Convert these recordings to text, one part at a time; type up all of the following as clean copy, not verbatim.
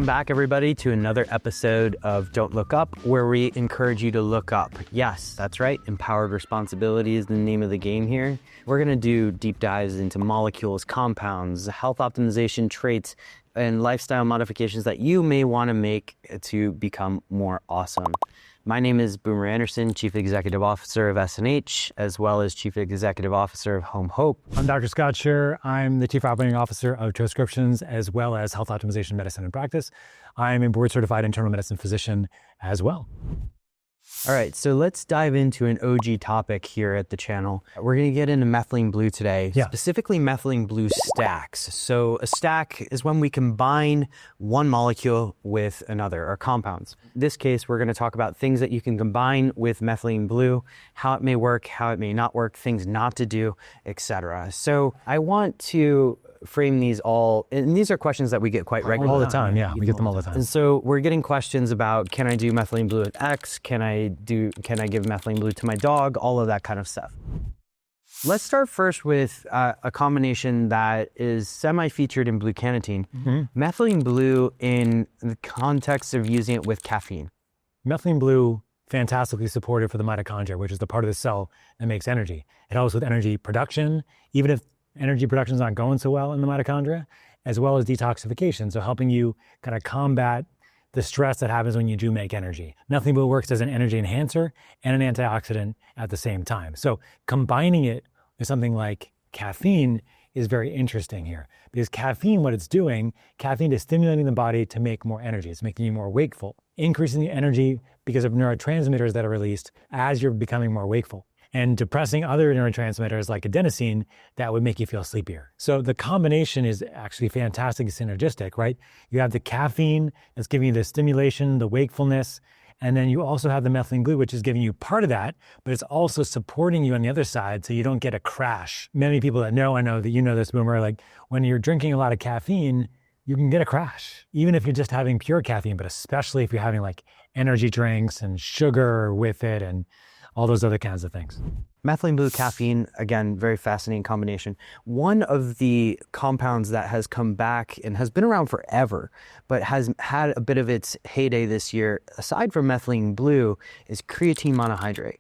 Welcome back, everybody, to another episode of Don't Look Up, where we encourage you to look up. Yes, that's right. Empowered responsibility is the name of the game here. We're going to do deep dives into molecules, compounds, health optimization traits, and lifestyle modifications that you may want to make to become more awesome. My name is Boomer Anderson, Chief Executive Officer of SNH, as well as Chief Executive Officer of HOMeHOPe. I'm Dr. Scott Sherr. I'm the Chief Operating Officer of Troscriptions, as well as Health Optimization Medicine and Practice. I'm a board-certified internal medicine physician as well. All right, so let's dive into an OG topic here at the channel. We're going to get into methylene blue today, specifically methylene blue stacks. So a stack is when we combine one molecule with another, or compounds. In this case, we're going to talk about things that you can combine with methylene blue, how it may work, how it may not work, things not to do, etc. So I want to frame these all, and these are questions that we get quite regularly. All the time, yeah, we get them all the time. And so we're getting questions about, can I do methylene blue with X? Can I give methylene blue to my dog? All of that kind of stuff. Let's start first with a combination that is semi-featured in blue carnitine. Methylene blue in the context of using it with caffeine. Methylene blue, fantastically supportive for the mitochondria, which is the part of the cell that makes energy. It helps with energy production, even if energy production is not going so well in the mitochondria, as well as detoxification. So helping you kind of combat the stress that happens when you do make energy. Methylene blue works as an energy enhancer and an antioxidant at the same time. So combining it with something like caffeine is very interesting here, because caffeine, what it's doing, caffeine is stimulating the body to make more energy. It's making you more wakeful, increasing the energy because of neurotransmitters that are released as you're becoming more wakeful, and depressing other neurotransmitters like adenosine that would make you feel sleepier. So the combination is actually fantastic and synergistic, right? You have the caffeine that's giving you the stimulation, the wakefulness, and then you also have the methylene blue, which is giving you part of that, but it's also supporting you on the other side so you don't get a crash. Many people that know, I know that you know this, Boomer, like when you're drinking a lot of caffeine, you can get a crash, even if you're just having pure caffeine, but especially if you're having like energy drinks and sugar with it and all those other kinds of things. Methylene blue caffeine, again, very fascinating combination. One of the compounds that has come back and has been around forever, but has had a bit of its heyday this year, aside from methylene blue, is creatine monohydrate.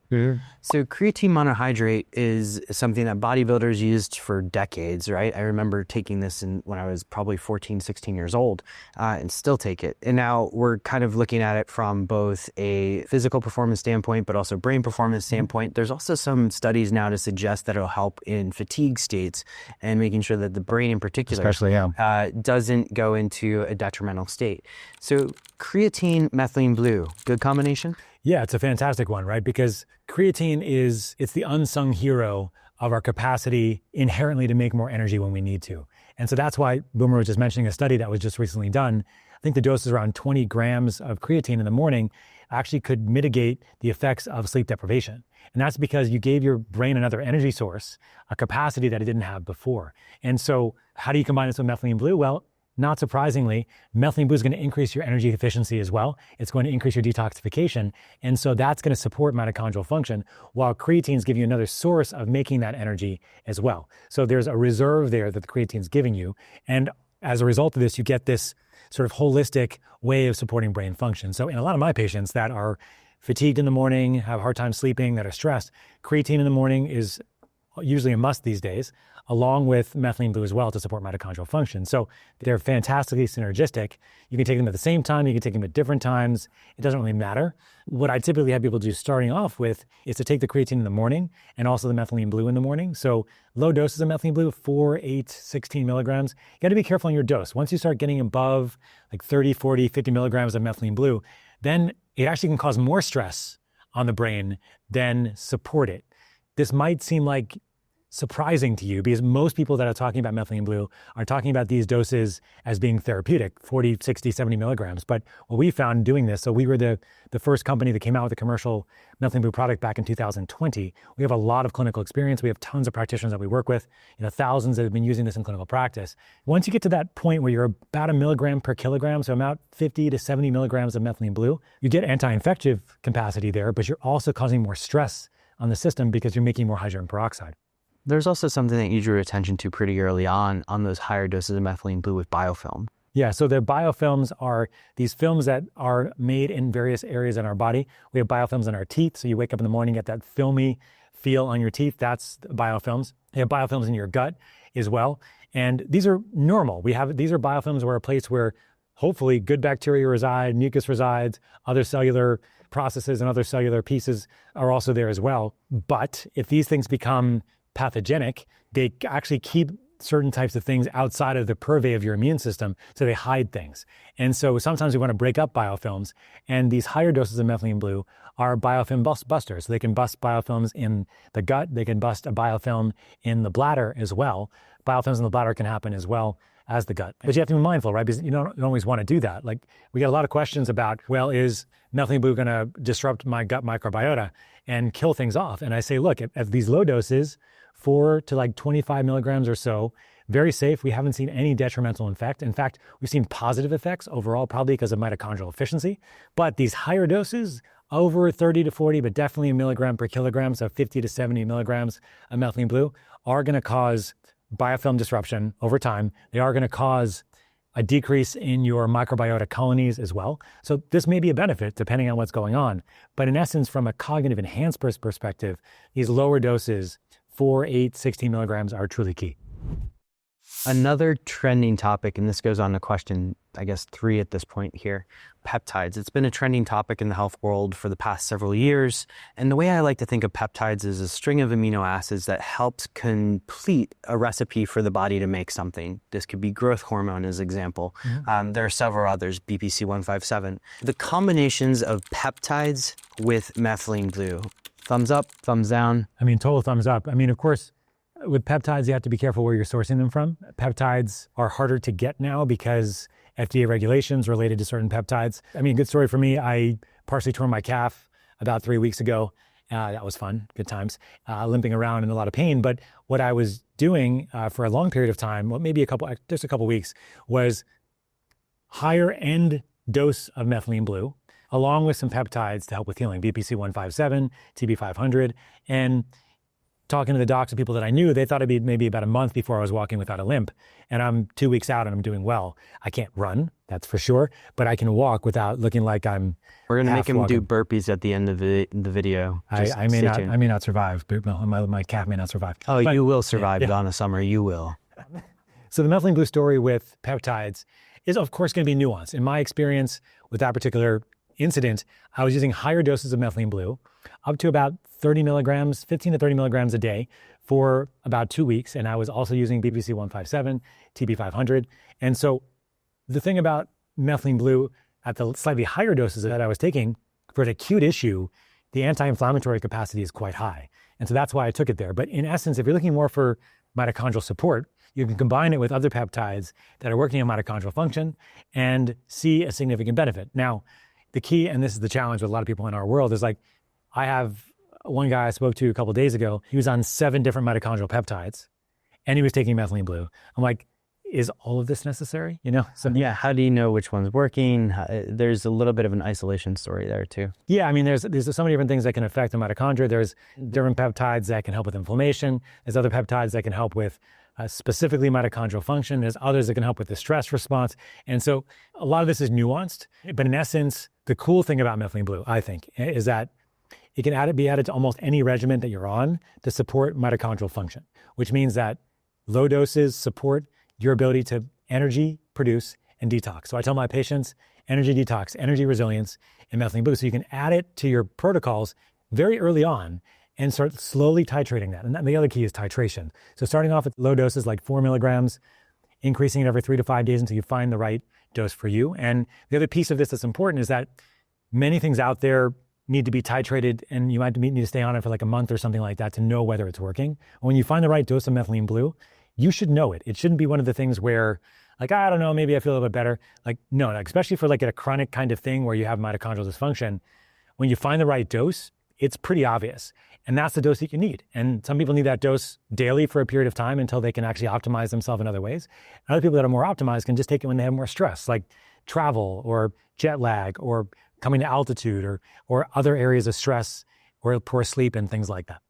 So creatine monohydrate is something that bodybuilders used for decades, right? I remember taking this when I was probably 14, 16 years old, and still take it. And now we're kind of looking at it from both a physical performance standpoint, but also brain performance standpoint. There's also some studies now to suggest that it'll help in fatigue states and making sure that the brain in particular doesn't go into a detrimental state. So creatine, methylene blue, good combination? Yeah, it's a fantastic one, right? Because creatine it's the unsung hero of our capacity inherently to make more energy when we need to. And so that's why Boomer was just mentioning a study that was just recently done. I think the dose is around 20 grams of creatine in the morning actually could mitigate the effects of sleep deprivation. And that's because you gave your brain another energy source, a capacity that it didn't have before. And so how do you combine this with methylene blue? Well, not surprisingly, methylene blue is going to increase your energy efficiency as well. It's going to increase your detoxification. And so that's going to support mitochondrial function, while creatine is giving you another source of making that energy as well. So there's a reserve there that the creatine is giving you. And as a result of this, you get this sort of holistic way of supporting brain function. So in a lot of my patients that are fatigued in the morning, have a hard time sleeping, that are stressed, creatine in the morning is usually a must these days, along with methylene blue as well to support mitochondrial function. So they're fantastically synergistic. You can take them at the same time, you can take them at different times. It doesn't really matter. What I typically have people do starting off with is to take the creatine in the morning and also the methylene blue in the morning. So low doses of methylene blue, 4, 8, 16 milligrams. You got to be careful on your dose. Once you start getting above like 30, 40, 50 milligrams of methylene blue, then it actually can cause more stress on the brain than support it. This might seem like surprising to you because most people that are talking about methylene blue are talking about these doses as being therapeutic, 40, 60, 70 milligrams. But what we found doing this, so we were the first company that came out with a commercial methylene blue product back in 2020. We have a lot of clinical experience. We have tons of practitioners that we work with, thousands that have been using this in clinical practice. Once you get to that point where you're about a milligram per kilogram, so about 50 to 70 milligrams of methylene blue, you get anti-infective capacity there, but you're also causing more stress on the system because you're making more hydrogen peroxide. There's also something that you drew attention to pretty early on those higher doses of methylene blue with biofilm. Yeah, so the biofilms are these films that are made in various areas in our body. We have biofilms in our teeth, so you wake up in the morning, get that filmy feel on your teeth. That's biofilms. You have biofilms in your gut as well, and these are normal. These are biofilms where a place where hopefully good bacteria reside, mucus resides, other cellular processes and other cellular pieces are also there as well. But if these things become pathogenic, they actually keep certain types of things outside of the purvey of your immune system, so they hide things. And so sometimes we want to break up biofilms, and these higher doses of methylene blue are biofilm busters. So they can bust biofilms in the gut, they can bust a biofilm in the bladder as well. Biofilms in the bladder can happen as well as the gut. But you have to be mindful, right? Because you don't always want to do that. Like, we get a lot of questions about, well, is methylene blue going to disrupt my gut microbiota and kill things off? And I say, look, at these low doses, 4 to like 25 milligrams or so, very safe. We haven't seen any detrimental effect. In fact, we've seen positive effects overall, probably because of mitochondrial efficiency. But these higher doses, over 30 to 40, but definitely a milligram per kilogram, so 50 to 70 milligrams of methylene blue, are going to cause biofilm disruption over time. They are going to cause a decrease in your microbiota colonies as well. So this may be a benefit depending on what's going on. But in essence, from a cognitive enhancement perspective, these lower doses, 4, 8, 16 milligrams, are truly key. Another trending topic, and this goes on to question, I guess, 3 at this point here, peptides. It's been a trending topic in the health world for the past several years. And the way I like to think of peptides is a string of amino acids that helps complete a recipe for the body to make something. This could be growth hormone as an example. There are several others, BPC 157. The combinations of peptides with methylene blue, thumbs up, thumbs down? I mean, total thumbs up. I mean, of course, with peptides, you have to be careful where you're sourcing them from. Peptides are harder to get now because FDA regulations related to certain peptides. I mean, good story for me. I partially tore my calf about 3 weeks ago. That was fun, good times, limping around in a lot of pain. But what I was doing for a long period of time, well, maybe just a couple weeks, was higher end dose of methylene blue, along with some peptides to help with healing, BPC 157, TB 500, and talking to the docs and people that I knew, they thought it'd be maybe about a month before I was walking without a limp. And I'm 2 weeks out and I'm doing well. I can't run, that's for sure, but I can walk without looking like I'm We're going to make him walking. do burpees at the end of the video. I may not survive. My calf may not survive. Oh, but you will survive, yeah. Donna Summer, you will. So the methylene blue story with peptides is, of course, going to be nuanced. In my experience with that particular incident, I was using higher doses of methylene blue, up to about 30 milligrams, 15 to 30 milligrams a day for about 2 weeks. And I was also using BPC 157, TB 500. And so the thing about methylene blue at the slightly higher doses that I was taking for an acute issue, the anti-inflammatory capacity is quite high. And so that's why I took it there. But in essence, if you're looking more for mitochondrial support, you can combine it with other peptides that are working on mitochondrial function and see a significant benefit. Now, the key, and this is the challenge with a lot of people in our world, is like, I have one guy I spoke to a couple of days ago, he was on 7 different mitochondrial peptides and he was taking methylene blue. I'm like, is all of this necessary? You know? So yeah, how do you know which one's working? There's a little bit of an isolation story there too. Yeah, I mean, there's so many different things that can affect the mitochondria. There's different peptides that can help with inflammation. There's other peptides that can help with specifically mitochondrial function. There's others that can help with the stress response. And so a lot of this is nuanced, but in essence, the cool thing about methylene blue, I think, is that it can be added to almost any regimen that you're on to support mitochondrial function, which means that low doses support your ability to energy produce and detox. So I tell my patients, energy detox, energy resilience, and methylene blue. So you can add it to your protocols very early on and start slowly titrating that. And the other key is titration. So starting off at low doses like 4 milligrams, increasing it every 3 to 5 days until you find the right dose for you. And the other piece of this that's important is that many things out there need to be titrated, and you might need to stay on it for like a month or something like that to know whether it's working. When you find the right dose of methylene blue, you should know it. It shouldn't be one of the things where, like, I don't know, maybe I feel a little bit better. Like, no, especially for like a chronic kind of thing where you have mitochondrial dysfunction, when you find the right dose, it's pretty obvious. And that's the dose that you need. And some people need that dose daily for a period of time until they can actually optimize themselves in other ways. And other people that are more optimized can just take it when they have more stress, like travel or jet lag or coming to altitude or other areas of stress or poor sleep and things like that.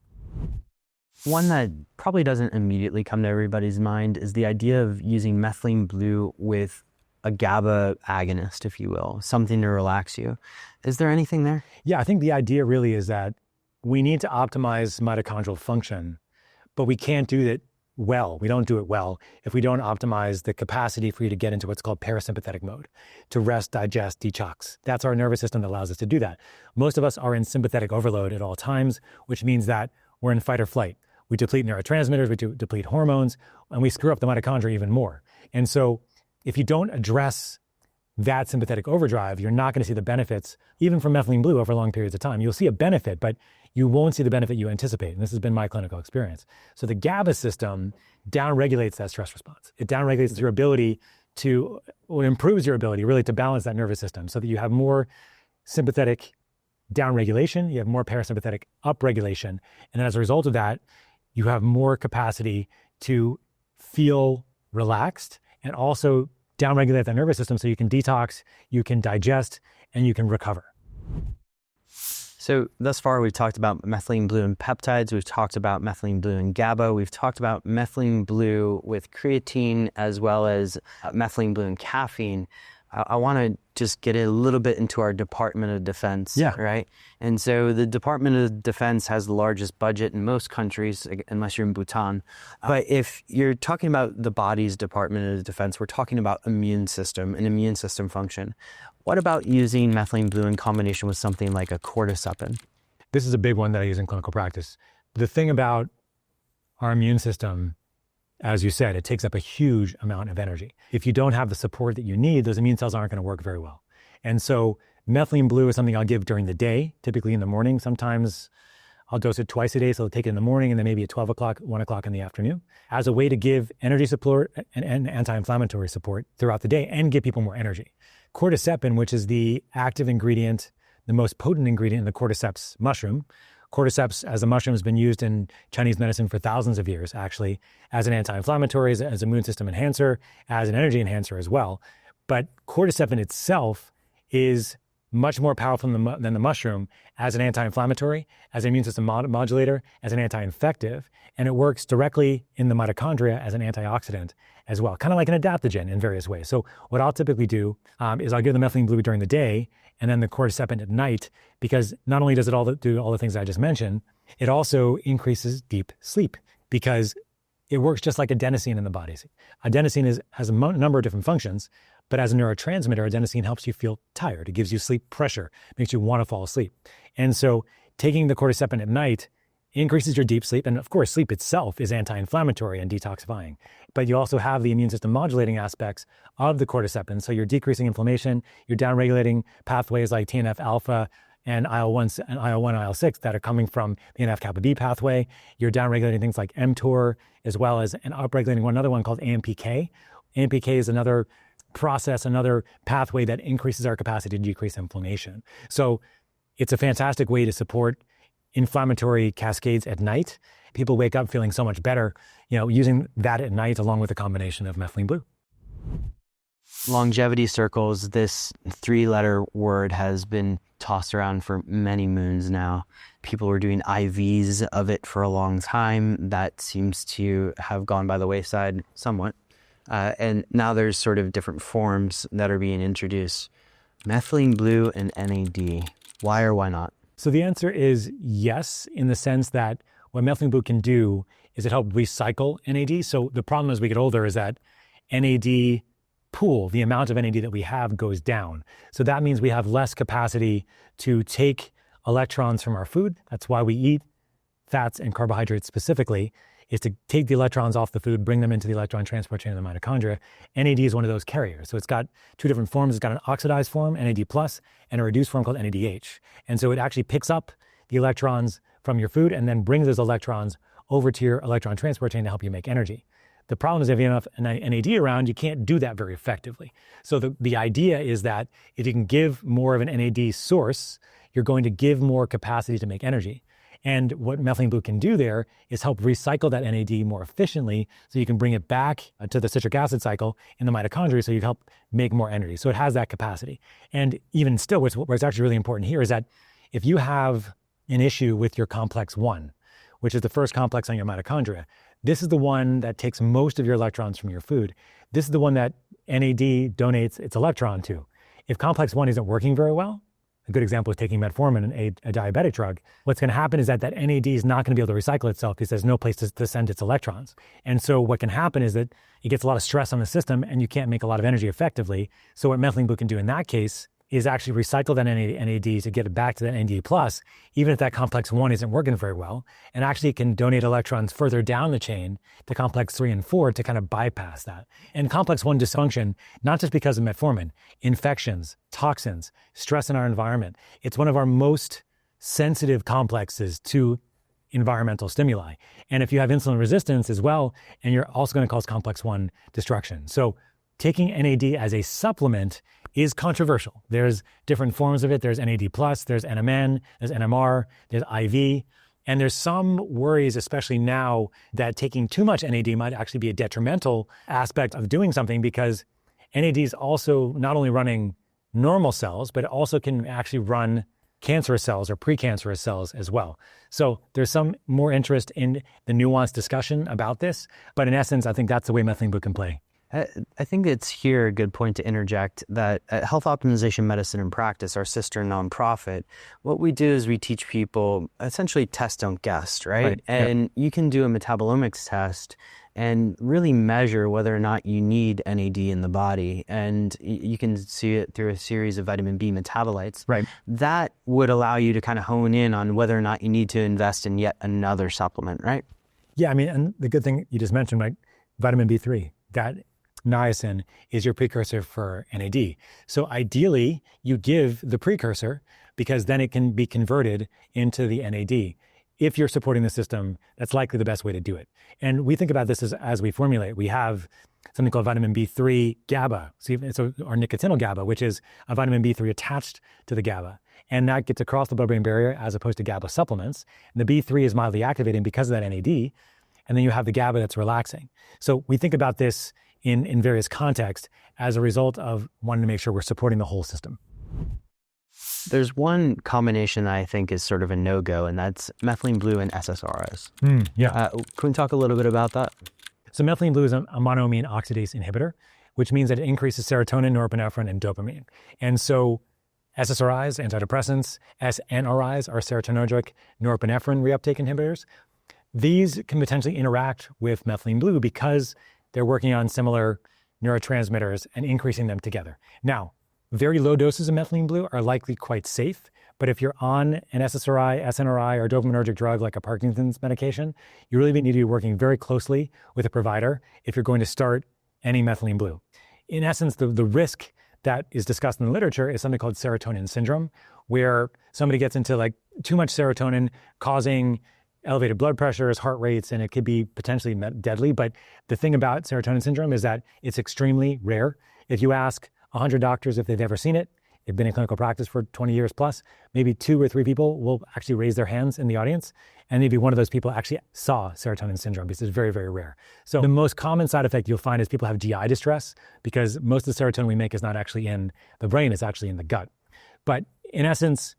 One that probably doesn't immediately come to everybody's mind is the idea of using methylene blue with a GABA agonist, if you will, something to relax you. Is there anything there? Yeah, I think the idea really is that we need to optimize mitochondrial function, but we can't do it well. We don't do it well if we don't optimize the capacity for you to get into what's called parasympathetic mode, to rest, digest, detox. That's our nervous system that allows us to do that. Most of us are in sympathetic overload at all times, which means that we're in fight or flight. We deplete neurotransmitters, we deplete hormones, and we screw up the mitochondria even more. And so if you don't address that sympathetic overdrive, you're not going to see the benefits, even from methylene blue over long periods of time. You'll see a benefit, but you won't see the benefit you anticipate. And this has been my clinical experience. So the GABA system downregulates that stress response. It downregulates your ability to, or improves your ability really to balance that nervous system so that you have more sympathetic downregulation, you have more parasympathetic upregulation. And as a result of that, you have more capacity to feel relaxed and also downregulate that nervous system so you can detox, you can digest, and you can recover. So thus far, we've talked about methylene blue and peptides. We've talked about methylene blue and GABA. We've talked about methylene blue with creatine as well as methylene blue and caffeine. I want to just get a little bit into our Department of Defense, right? And so the Department of Defense has the largest budget in most countries, unless you're in Bhutan. But if you're talking about the body's Department of Defense, we're talking about immune system and immune system function. What about using methylene blue in combination with something like a cordyceps? This is a big one that I use in clinical practice. The thing about our immune system, as you said, it takes up a huge amount of energy. If you don't have the support that you need, those immune cells aren't going to work very well. And so methylene blue is something I'll give during the day, typically in the morning. Sometimes I'll dose it twice a day, so I'll take it in the morning and then maybe at 12 o'clock, 1 o'clock in the afternoon, as a way to give energy support and anti-inflammatory support throughout the day and give people more energy. Cordyceps, which is the active ingredient, the most potent ingredient in the cordyceps mushroom. Cordyceps as a mushroom has been used in Chinese medicine for thousands of years, actually, as an anti-inflammatory, as an immune system enhancer, as an energy enhancer as well. But cordyceps in itself is much more powerful than the mushroom as an anti-inflammatory, as an immune system modulator, as an anti-infective, and it works directly in the mitochondria as an antioxidant as well, kind of like an adaptogen in various ways. So what I'll typically do is I'll give the methylene blue during the day and then the cordyceps at night, because not only does it do all the things I just mentioned, it also increases deep sleep because it works just like adenosine in the body. Adenosine has a number of different functions, but as a neurotransmitter, adenosine helps you feel tired. It gives you sleep pressure, makes you want to fall asleep. And so taking the cordyceps at night increases your deep sleep. And of course, sleep itself is anti-inflammatory and detoxifying. But you also have the immune system modulating aspects of the cordyceps. And so you're decreasing inflammation, you're downregulating pathways like TNF alpha and IL-1 and IL-6 that are coming from the NF-kappa B pathway. You're downregulating things like mTOR, as well as and upregulating another one called AMPK. AMPK is another process, another pathway that increases our capacity to decrease inflammation. So it's a fantastic way to support inflammatory cascades at night. People wake up feeling so much better, using that at night along with a combination of methylene blue. Longevity circles, this 3-letter word has been tossed around for many moons now. People were doing IVs of it for a long time. That seems to have gone by the wayside somewhat. And now there's sort of different forms that are being introduced. Methylene blue and NAD. Why or why not? So the answer is yes, in the sense that what methylene blue can do is it helps recycle NAD. So the problem as we get older is that NAD pool, the amount of NAD that we have, goes down. So that means we have less capacity to take electrons from our food. That's why we eat fats and carbohydrates specifically, is to take the electrons off the food, bring them into the electron transport chain of the mitochondria. NAD is one of those carriers. So it's got two different forms. It's got an oxidized form, NAD+, and a reduced form called NADH. And so it actually picks up the electrons from your food and then brings those electrons over to your electron transport chain to help you make energy. The problem is if you have enough NAD around, you can't do that very effectively. So the idea is that if you can give more of an NAD source, you're going to give more capacity to make energy. And what methylene blue can do there is help recycle that NAD more efficiently so you can bring it back to the citric acid cycle in the mitochondria so you can help make more energy. So it has that capacity. And even still, what's actually really important here is that if you have an issue with your complex 1, which is the first complex on your mitochondria, This is the one that takes most of your electrons from your food. This is the one that NAD donates its electron to. If complex 1 isn't working very well, a good example is taking metformin, a diabetic drug, what's going to happen is that NAD is not going to be able to recycle itself because there's no place to send its electrons. And so what can happen is that it gets a lot of stress on the system and you can't make a lot of energy effectively. So what methylene blue can do in that case is actually recycle that NAD to get it back to that NAD+, even if that complex 1 isn't working very well. And actually it can donate electrons further down the chain to complex 3 and 4 to kind of bypass that. And complex 1 dysfunction, not just because of metformin, infections, toxins, stress in our environment. It's one of our most sensitive complexes to environmental stimuli. And if you have insulin resistance as well, and you're also going to cause complex 1 destruction. So taking NAD as a supplement is controversial. There's different forms of it. There's NAD+, there's NMN, there's NMR, there's IV. And there's some worries, especially now, that taking too much NAD might actually be a detrimental aspect of doing something because NAD is also not only running normal cells, but it also can actually run cancerous cells or precancerous cells as well. So there's some more interest in the nuanced discussion about this. But in essence, I think that's the way methylene blue can play. I think it's here a good point to interject that at Health Optimization Medicine and Practice, our sister nonprofit, what we do is we teach people essentially test, don't guess, right? And you can do a metabolomics test and really measure whether or not you need NAD in the body. And you can see it through a series of vitamin B metabolites. Right. That would allow you to kind of hone in on whether or not you need to invest in yet another supplement, right? Yeah, I mean, and the good thing you just mentioned, like vitamin B3, that niacin is your precursor for NAD. So ideally, you give the precursor because then it can be converted into the NAD. If you're supporting the system, that's likely the best way to do it. And we think about this as we formulate. We have something called vitamin B3 GABA, so our nicotinol GABA, which is a vitamin B3 attached to the GABA. And that gets across the blood-brain barrier as opposed to GABA supplements. And the B3 is mildly activating because of that NAD. And then you have the GABA that's relaxing. So we think about this in various contexts as a result of wanting to make sure we're supporting the whole system. There's one combination that I think is sort of a no-go, and that's methylene blue and SSRIs. Can we talk a little bit about that? So methylene blue is a monoamine oxidase inhibitor, which means that it increases serotonin, norepinephrine, and dopamine. And so SSRIs, antidepressants, SNRIs are serotonergic norepinephrine reuptake inhibitors. These can potentially interact with methylene blue because they're working on similar neurotransmitters and increasing them together. Now, very low doses of methylene blue are likely quite safe, but if you're on an SSRI, SNRI, or dopaminergic drug like a Parkinson's medication, you really need to be working very closely with a provider if you're going to start any methylene blue. In essence, the risk that is discussed in the literature is something called serotonin syndrome, where somebody gets into like too much serotonin causing elevated blood pressures, heart rates, and it could be potentially deadly. But the thing about serotonin syndrome is that it's extremely rare. If you ask 100 doctors if they've ever seen it, they've been in clinical practice for 20 years plus, maybe 2 or 3 people will actually raise their hands in the audience. And maybe one of those people actually saw serotonin syndrome because it's very, very rare. So the most common side effect you'll find is people have GI distress because most of the serotonin we make is not actually in the brain, it's actually in the gut. But in essence,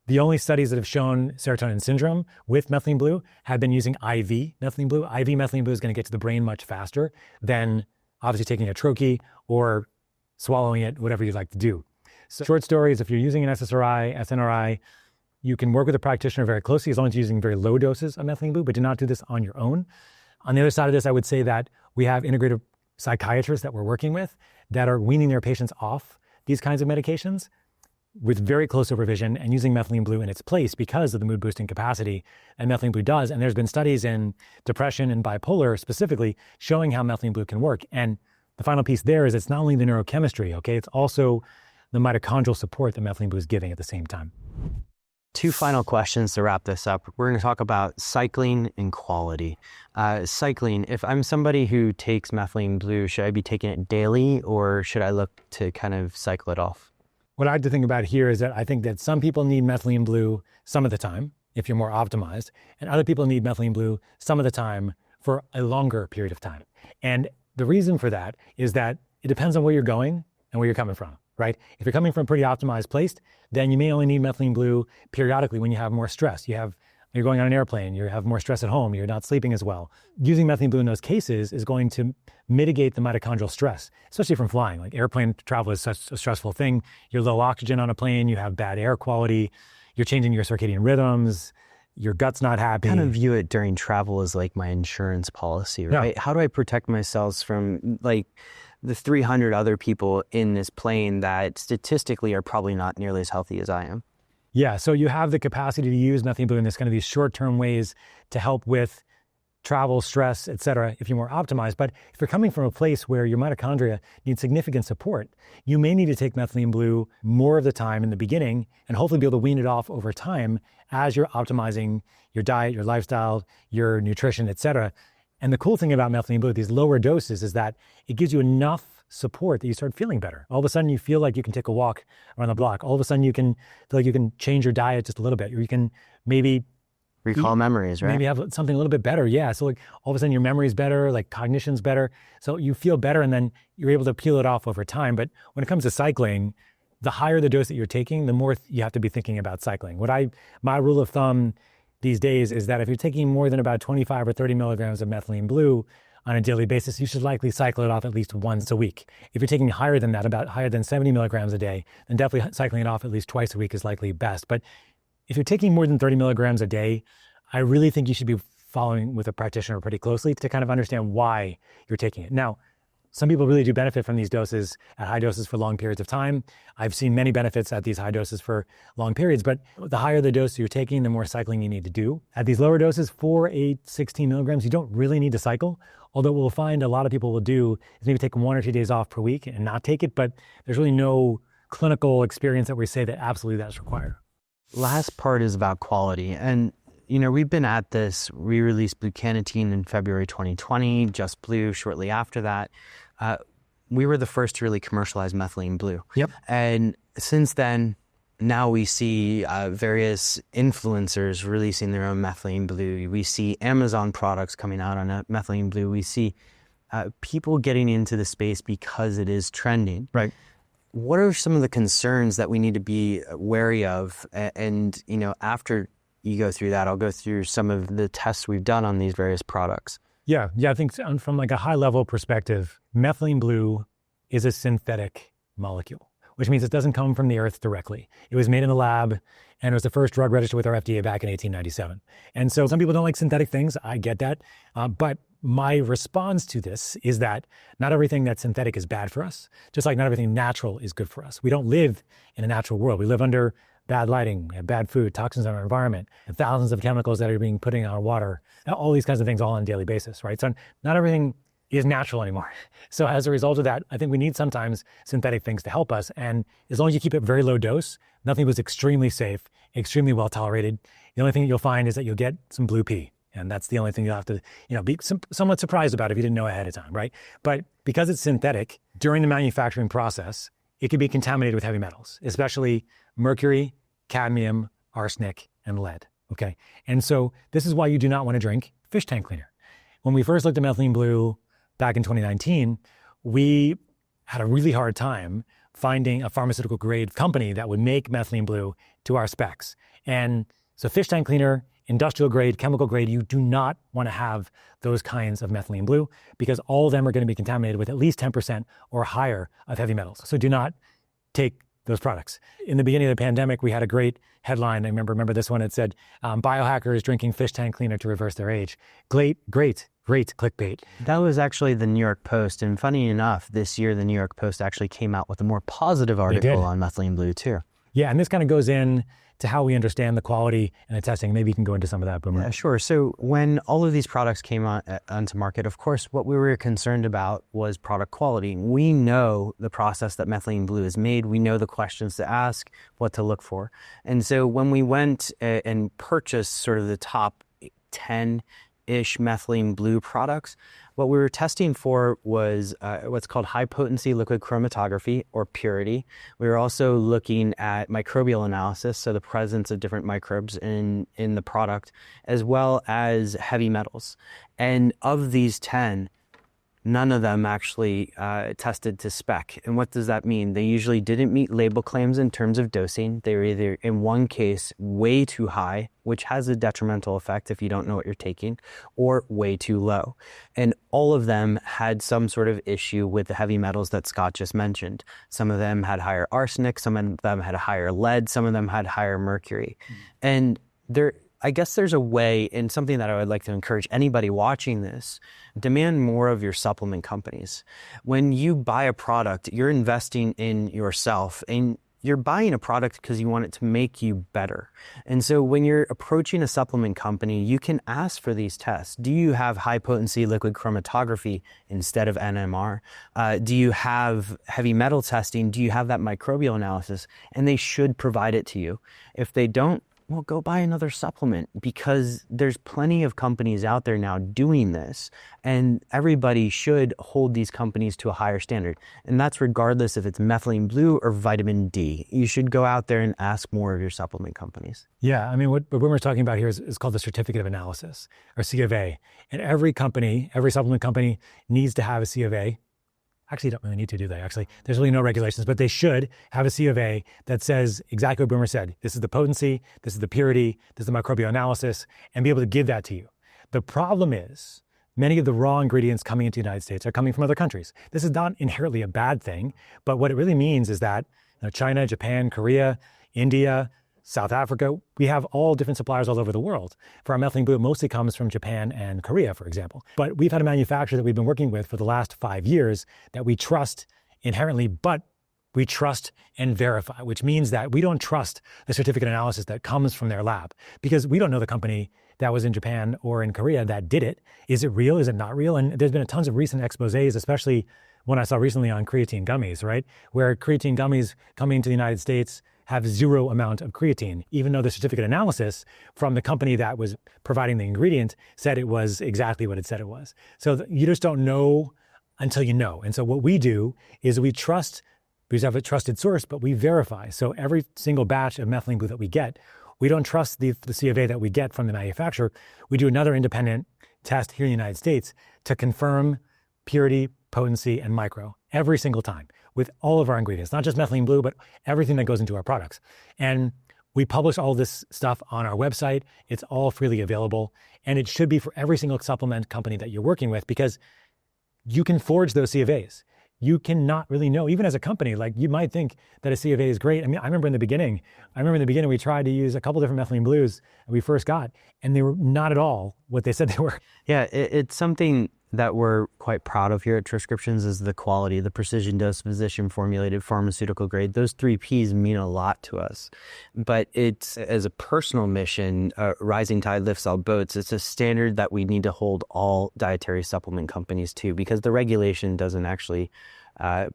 the only studies that have shown serotonin syndrome with methylene blue have been using IV methylene blue. IV methylene blue is going to get to the brain much faster than obviously taking a troche or swallowing it, whatever you'd like to do. So short story is if you're using an SSRI, SNRI, you can work with a practitioner very closely as long as you're using very low doses of methylene blue, but do not do this on your own. On the other side of this, I would say that we have integrative psychiatrists that we're working with that are weaning their patients off these kinds of medications with very close supervision and using methylene blue in its place because of the mood boosting capacity that methylene blue does. And there's been studies in depression and bipolar specifically showing how methylene blue can work. And the final piece there is it's not only the neurochemistry, okay, it's also the mitochondrial support that methylene blue is giving at the same time. 2 final questions to wrap this up. We're going to talk about cycling and quality. Cycling, if I'm somebody who takes methylene blue, should I be taking it daily or should I look to kind of cycle it off? What I have to think about here is that I think that some people need methylene blue some of the time, if you're more optimized, and other people need methylene blue some of the time for a longer period of time. And the reason for that is that it depends on where you're going and where you're coming from, right? If you're coming from a pretty optimized place, then you may only need methylene blue periodically when you have more stress. You have You're going on an airplane, you have more stress at home, you're not sleeping as well. Using methylene blue in those cases is going to mitigate the mitochondrial stress, especially from flying. Like airplane travel is such a stressful thing. You're low oxygen on a plane, you have bad air quality, you're changing your circadian rhythms, your gut's not happy. I kind of view it during travel as like my insurance policy, right? Yeah. How do I protect myself from like the 300 other people in this plane that statistically are probably not nearly as healthy as I am? Yeah, so you have the capacity to use methylene blue in this kind of these short-term ways to help with travel, stress, et cetera, if you're more optimized. But if you're coming from a place where your mitochondria need significant support, you may need to take methylene blue more of the time in the beginning and hopefully be able to wean it off over time as you're optimizing your diet, your lifestyle, your nutrition, et cetera. And the cool thing about methylene blue, these lower doses, is that it gives you enough support that you start feeling better. All of a sudden you feel like you can take a walk around the block. All of a sudden you can feel like you can change your diet just a little bit, or you can maybe recall memories, right? Maybe have something a little bit better. Yeah. So like all of a sudden your memory's better, like cognition's better. So you feel better and then you're able to peel it off over time. But when it comes to cycling, the higher the dose that you're taking, the more you have to be thinking about cycling. My rule of thumb these days is that if you're taking more than about 25 or 30 milligrams of methylene blue on a daily basis, you should likely cycle it off at least once a week. If you're taking higher than that, about higher than 70 milligrams a day, then definitely cycling it off at least twice a week is likely best. But if you're taking more than 30 milligrams a day, I really think you should be following with a practitioner pretty closely to kind of understand why you're taking it. Now, some people really do benefit from these doses at high doses for long periods of time. I've seen many benefits at these high doses for long periods, but the higher the dose you're taking, the more cycling you need to do. At these lower doses, 4, 8, 16 milligrams, you don't really need to cycle. Although we'll find a lot of people will do is maybe take 1 or 2 days off per week and not take it, but there's really no clinical experience that we say that absolutely that's required. Last part is about quality. And, we've been at this. We released Blue Carnitine in February 2020, Just Blue shortly after that. We were the first to really commercialize methylene blue. Yep. And since then, now we see various influencers releasing their own methylene blue. We see Amazon products coming out on methylene blue. We see people getting into the space because it is trending. Right. What are some of the concerns that we need to be wary of? And after you go through that, I'll go through some of the tests we've done on these various products. Yeah, I think from like a high level perspective, methylene blue is a synthetic molecule, which means it doesn't come from the earth directly. It was made in the lab and it was the first drug registered with our FDA back in 1897. And so some people don't like synthetic things. I get that. But my response to this is that not everything that's synthetic is bad for us, just like not everything natural is good for us. We don't live in a natural world. We live under bad lighting, we have bad food, toxins in our environment, and thousands of chemicals that are being put in our water, all these kinds of things all on a daily basis, right? So not everything is natural anymore. So as a result of that, I think we need sometimes synthetic things to help us. And as long as you keep it very low dose, nothing was extremely safe, extremely well tolerated. The only thing that you'll find is that you'll get some blue pee. And that's the only thing you'll have to, be somewhat surprised about if you didn't know ahead of time, right? But because it's synthetic, during the manufacturing process, it can be contaminated with heavy metals, especially mercury, cadmium, arsenic, and lead, okay? And so this is why you do not want to drink fish tank cleaner. When we first looked at methylene blue back in 2019, we had a really hard time finding a pharmaceutical grade company that would make methylene blue to our specs. And so fish tank cleaner, industrial grade, chemical grade, you do not want to have those kinds of methylene blue because all of them are going to be contaminated with at least 10% or higher of heavy metals. So do not take those products. In the beginning of the pandemic, we had a great headline. I remember this one. It said, biohackers drinking fish tank cleaner to reverse their age. Great clickbait. That was actually the New York Post. And funny enough, this year, the New York Post actually came out with a more positive article on methylene blue too. Yeah, and this kind of goes in to how we understand the quality and the testing. Maybe you can go into some of that, Boomer. Yeah, sure. So when all of these products came onto market, of course, what we were concerned about was product quality. We know the process that methylene blue is made. We know the questions to ask, what to look for. And so when we went and purchased sort of the top 10-ish methylene blue products, what we were testing for was what's called high potency liquid chromatography or purity. We were also looking at microbial analysis, so the presence of different microbes in the product, as well as heavy metals. And of these 10, None of them actually tested to spec. And what does that mean? They usually didn't meet label claims in terms of dosing. They were either, in one case, way too high, which has a detrimental effect if you don't know what you're taking, or way too low. And all of them had some sort of issue with the heavy metals that Scott just mentioned. Some of them had higher arsenic, some of them had higher lead, some of them had higher mercury. And I guess there's a way, and something that I would like to encourage anybody watching this, demand more of your supplement companies. When you buy a product, you're investing in yourself, and you're buying a product because you want it to make you better. And so when you're approaching a supplement company, you can ask for these tests. Do you have high potency liquid chromatography instead of NMR? Do you have heavy metal testing? Do you have that microbial analysis? And they should provide it to you. If they don't, well, go buy another supplement, because there's plenty of companies out there now doing this, and everybody should hold these companies to a higher standard. And that's regardless if it's methylene blue or vitamin D. You should go out there and ask more of your supplement companies. Yeah, I mean, what we're talking about here is called the Certificate of Analysis, or C of A. And every company, every supplement company needs to have a C of A. Actually, you don't really need to do that, actually. There's really no regulations, but they should have a C of A that says exactly what Boomer said. This is the potency, this is the purity, this is the microbial analysis, and be able to give that to you. The problem is, many of the raw ingredients coming into the United States are coming from other countries. This is not inherently a bad thing, but what it really means is that China, Japan, Korea, India, South Africa, we have all different suppliers all over the world. For our methylene blue, it mostly comes from Japan and Korea, for example. But we've had a manufacturer that we've been working with for the last 5 years that we trust inherently, but we trust and verify, which means that we don't trust the certificate analysis that comes from their lab, because we don't know the company that was in Japan or in Korea that did it. Is it real? Is it not real? And there's been tons of recent exposés, especially one I saw recently on creatine gummies, right? Where creatine gummies coming to the United States have zero amount of creatine, even though the certificate analysis from the company that was providing the ingredient said it was exactly what it said it was. So you just don't know until you know. And so what we do is we trust, because we have a trusted source, but we verify. So every single batch of methylene blue that we get, we don't trust the C of A that we get from the manufacturer. We do another independent test here in the United States to confirm purity, potency, and micro every single time with all of our ingredients, not just methylene blue, but everything that goes into our products. And we publish all this stuff on our website. It's all freely available. And it should be for every single supplement company that you're working with, because you can forge those C of A's. You cannot really know, even as a company, like you might think that a C of A is great. I mean, I remember in the beginning we tried to use a couple different methylene blues that we first got, and they were not at all what they said they were. Yeah, it's something that we're quite proud of here at Troscriptions is the quality, the precision dose, physician formulated, pharmaceutical grade. Those 3 Ps mean a lot to us. But it's, as a personal mission, rising tide lifts all boats. It's a standard that we need to hold all dietary supplement companies to, because the regulation doesn't actually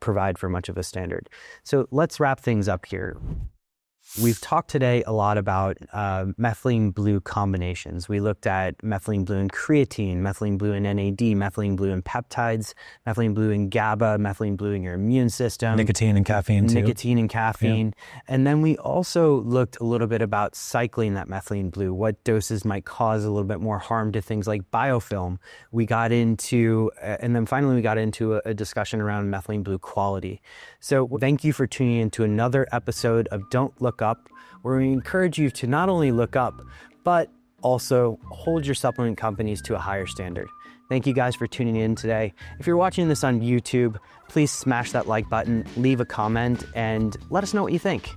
provide for much of a standard. So let's wrap things up here. We've talked today a lot about methylene blue combinations. We looked at methylene blue and creatine, methylene blue and NAD, methylene blue and peptides, methylene blue and GABA, methylene blue in your immune system. Nicotine and caffeine too. Nicotine and caffeine. Yeah. And then we also looked a little bit about cycling that methylene blue, what doses might cause a little bit more harm to things like biofilm. We got into, and then finally we got into a discussion around methylene blue quality. So thank you for tuning in to another episode of Don't Look Up, where we encourage you to not only look up, but also hold your supplement companies to a higher standard. Thank you guys for tuning in today. If you're watching this on YouTube, please smash that like button, leave a comment, and let us know what you think.